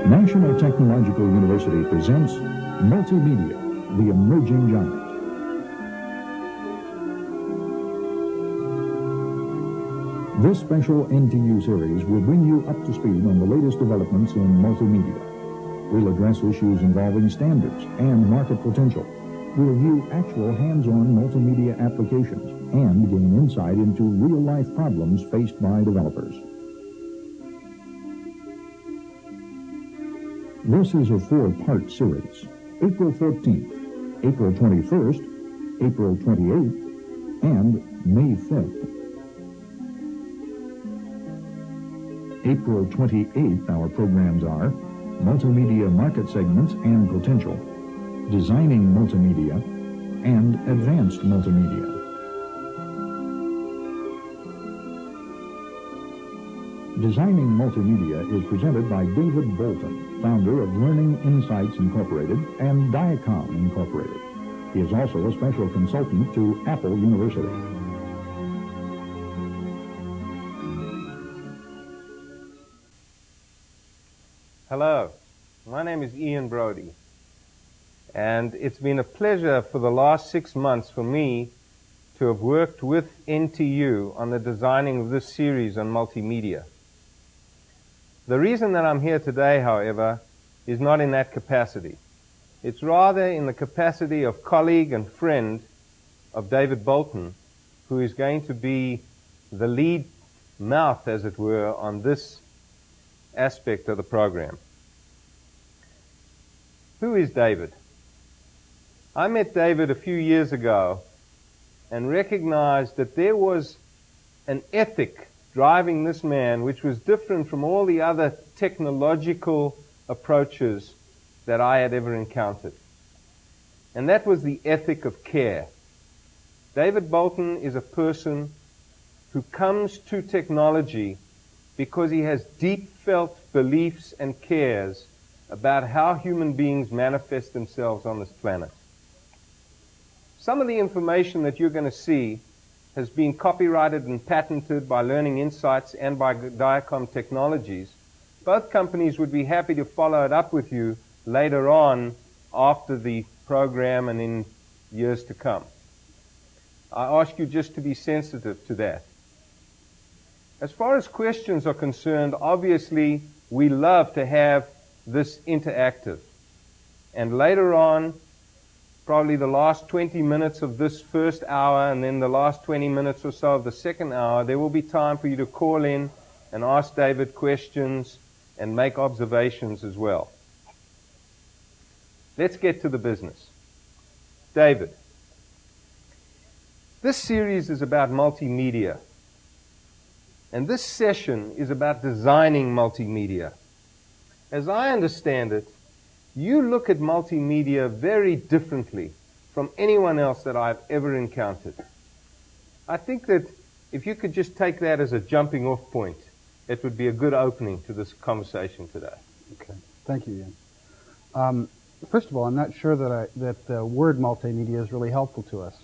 National Technological University presents Multimedia the Emerging Giant. This special NTU series will bring you up to speed on the latest developments in multimedia. We'll address issues involving standards and market potential. We'll view actual hands-on multimedia applications and gain insight into real-life problems faced by developers. This is a four-part series. April 14th, April 21st, April 28th, and May 5th. April 28th, our programs are Multimedia Market Segments and Potential, Designing Multimedia, and Advanced Multimedia. Designing Multimedia is presented by David Boulton, founder of Learning Insights Incorporated and Diacom Incorporated. He is also a special consultant to Apple University. Hello, my name is Ian Brody, and it's been a pleasure for the last 6 months for me to have worked with NTU on the designing of this series on multimedia. The reason that I'm here today, however, is not in that capacity. It's rather in the capacity of colleague and friend of David Boulton, who is going to be the lead mouth, as it were, on this aspect of the program. Who is David? I met David a few years ago and recognized that there was an ethic driving this man which was different from all the other technological approaches that I had ever encountered. And that was the ethic of care. David Boulton is a person who comes to technology because he has deep felt beliefs and cares about how human beings manifest themselves on this planet. Some of the information that you're going to see has been copyrighted and patented by Learning Insights and by Diacom Technologies. Both companies would be happy to follow it up with you later on after the program and in years to come. I ask you just to be sensitive to that. As far as questions are concerned, obviously we love to have this interactive. And later on, probably the last 20 minutes of this first hour and then the last 20 minutes or so of the second hour, there will be time for you to call in and ask David questions and make observations as well. Let's get to the business. David, this series is about multimedia. And this session is about designing multimedia. As I understand it, you look at multimedia very differently from anyone else that I've ever encountered. I think that if you could just take that as a jumping off point, it would be a good opening to this conversation today. Okay, thank you, Ian. First of all, I'm not sure that the word multimedia is really helpful to us.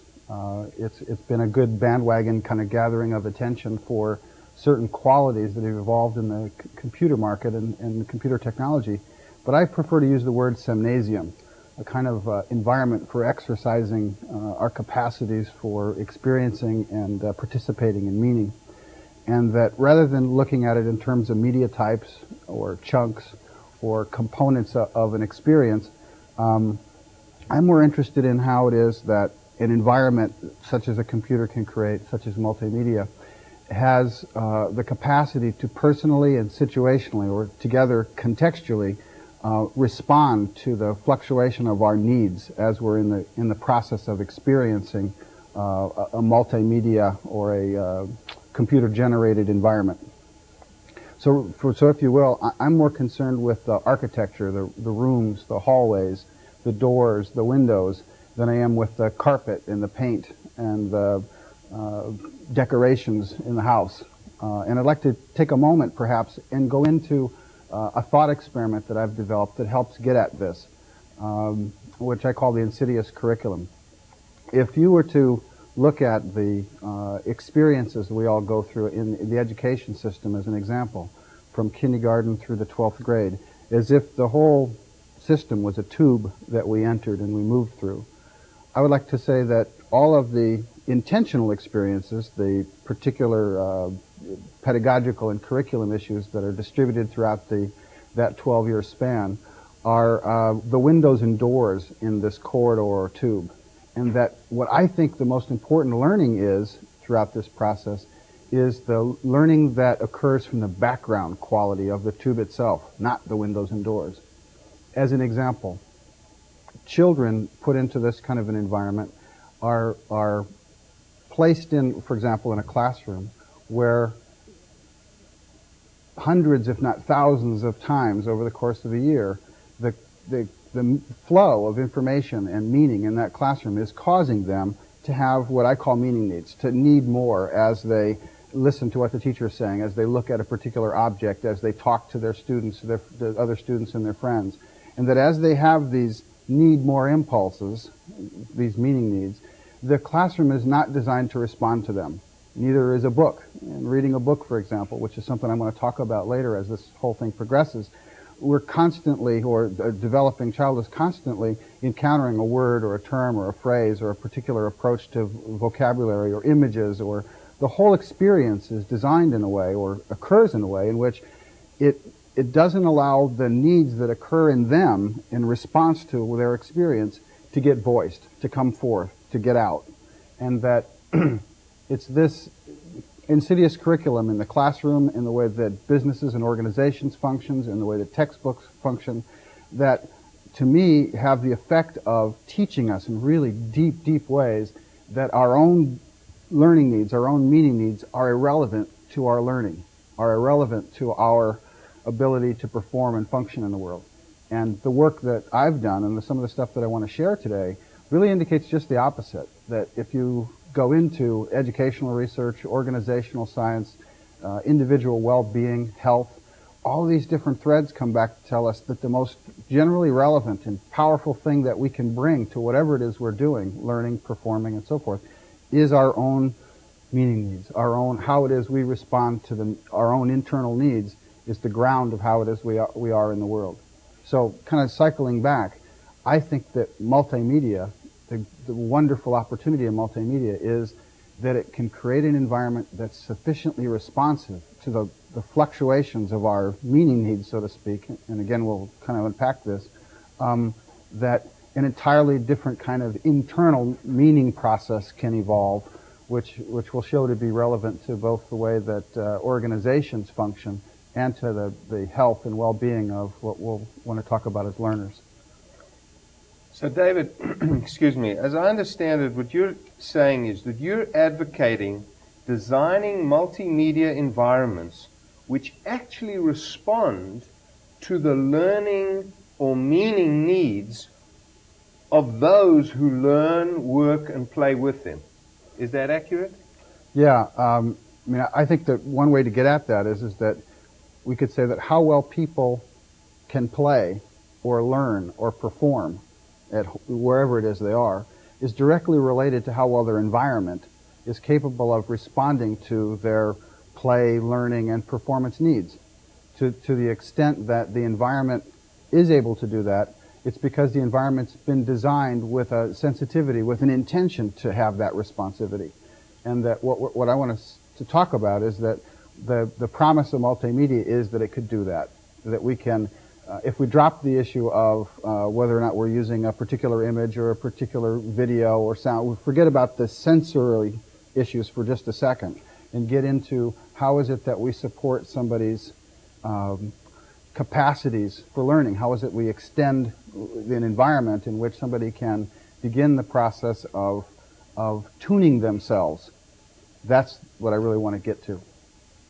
It's been a good bandwagon kind of gathering of attention for certain qualities that have evolved in the computer market and computer technology. But I prefer to use the word semnasium, a kind of environment for exercising our capacities for experiencing and participating in meaning. And that rather than looking at it in terms of media types or chunks or components of an experience, I'm more interested in how it is that an environment such as a computer can create, such as multimedia, has the capacity to personally and situationally or together contextually respond to the fluctuation of our needs as we're in the process of experiencing a multimedia or a computer-generated environment. So if you will, I'm more concerned with the architecture, the rooms, the hallways, the doors, the windows, than I am with the carpet and the paint and the decorations in the house. And I'd like to take a moment, perhaps, and go into a thought experiment that I've developed that helps get at this, which I call the insidious curriculum. If you were to look at the experiences we all go through in the education system as an example, from kindergarten through the 12th grade, as if the whole system was a tube that we entered and we moved through. I would like to say that all of the intentional experiences, the particular pedagogical and curriculum issues that are distributed throughout that 12-year span, are the windows and doors in this corridor or tube. And that what I think the most important learning is throughout this process is the learning that occurs from the background quality of the tube itself, not the windows and doors. As an example, children put into this kind of an environment are placed in, for example, in a classroom where hundreds, if not thousands of times over the course of a year, the flow of information and meaning in that classroom is causing them to have what I call meaning needs, to need more as they listen to what the teacher is saying, as they look at a particular object, as they talk to their students, the other students and their friends. And that as they have these need more impulses, these meaning needs, the classroom is not designed to respond to them. Neither is a book. And reading a book, for example, which is something I'm going to talk about later as this whole thing progresses, we're constantly, or a developing child is constantly encountering a word or a term or a phrase or a particular approach to vocabulary or images, or the whole experience is designed in a way or occurs in a way in which it doesn't allow the needs that occur in them in response to their experience to get voiced, to come forth, to get out. And that it's this insidious curriculum in the classroom, in the way that businesses and organizations functions, in the way that textbooks function, that to me have the effect of teaching us in really deep, deep ways that our own learning needs, our own meaning needs are irrelevant to our learning, are irrelevant to our ability to perform and function in the world. And the work that I've done and some of the stuff that I want to share today really indicates just the opposite, that if you go into educational research, organizational science, individual well-being, health, all these different threads come back to tell us that the most generally relevant and powerful thing that we can bring to whatever it is we're doing, learning, performing, and so forth, is our own meaning needs, our own, how it is we respond to our own internal needs is the ground of how it is we are in the world. So kind of cycling back, I think that multimedia, the wonderful opportunity of multimedia is that it can create an environment that's sufficiently responsive to the fluctuations of our meaning needs, so to speak, and again we'll kind of unpack this, that an entirely different kind of internal meaning process can evolve, which will show to be relevant to both the way that organizations function and to the health and well-being of what we'll want to talk about as learners. So David, excuse me, as I understand it, what you're saying is that you're advocating designing multimedia environments which actually respond to the learning or meaning needs of those who learn, work, and play with them. Is that accurate? Yeah, I think that one way to get at that is that we could say that how well people can play or learn or perform at wherever it is they are is directly related to how well their environment is capable of responding to their play, learning, and performance needs. To the extent that the environment is able to do that, it's because the environment's been designed with a sensitivity, with an intention to have that responsivity. And that what I want us to talk about is that the promise of multimedia is that it could do that. That we can, if we drop the issue of whether or not we're using a particular image or a particular video or sound, we forget about the sensory issues for just a second and get into how is it that we support somebody's capacities for learning. How is it we extend an environment in which somebody can begin the process of tuning themselves. That's what I really want to get to.